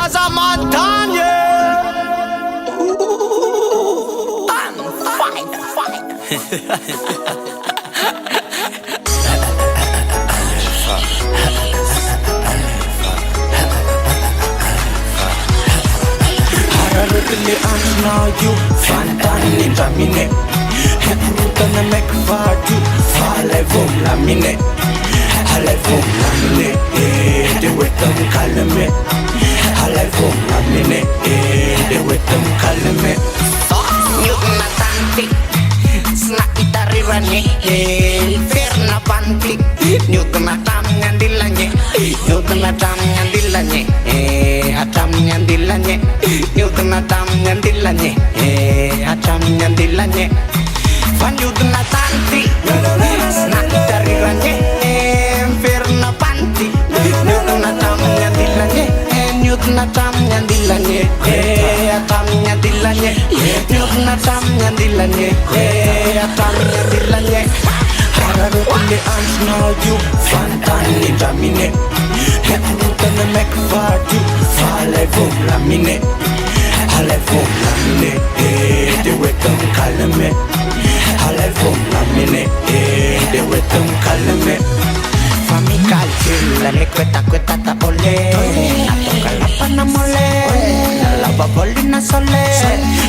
za montagne. Hararutili ansna you Fantani Ramine Rutana Mekfatu Fale Vum Lamine Hale Vum Lamine De Wetam Kalame Hale Vum Lamine De Wetam Kalame Nyugna tanti Sna itarirane Ferna panti Nyugna tam ngandilanye Nyugna tam ngandilanye Atam ngandilanye Nyugna tam ngandilanye Atam ngandilanye Van nyugna tanti Sna itarirane Ferna panti Nyugna tam ngandilanye Nyugna tam ngandilanye Atam ngandilanye Nyugna tam ngandilanye Atam ngandilanye Hararutili ansna you Fantani Ramine Rutana Mekfatu Fale Vum Lamine Hale Vum Lamine De Wetam Kalame Hale Vum Lamine De Wetam Kalame Fami calcil, le cueta cueta ta ole Atoka la pana mole La babolina sole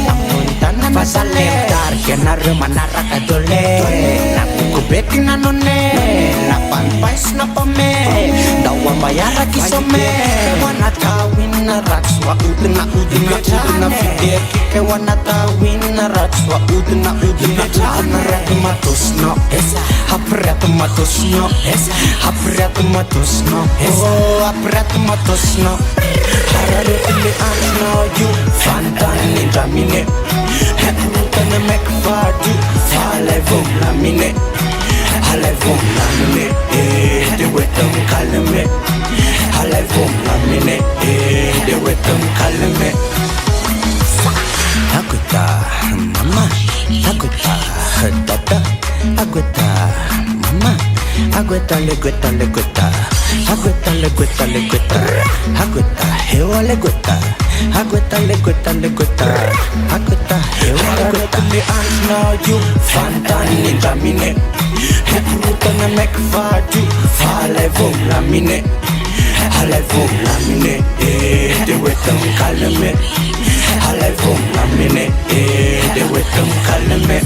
La montana na sale Tarke na rumana raka dole La kukubeti na none La panpais na pame Dawa bayara kisome Wana tawin na rakswa Udna udna fide Kike wana tawin na rakswa Udna Udna ratu matusno Hapratu matusno Hapratu matusno Hapratu matusno Hararutili ansna you Fantani Ramine Rutana Mekfatu Fale Vum Lamine Hale Vum Lamine De Wetam Kalame Hale Vum Lamine De Wetam Kalame Aguta, mama, aguta, dada, aguta, mama, aguta, legueta, legueta, aguta, legueta, legueta, aguta, hewa legueta, aguta, legueta, legueta, aguta, hewa legueta. Hararutili ansna you Fantani Ramine Rutana Mekfatu Fale Vum Lamine Hale Vum Lamine De Wetam Kalame Hale Vum Lamine De Wetam Kalame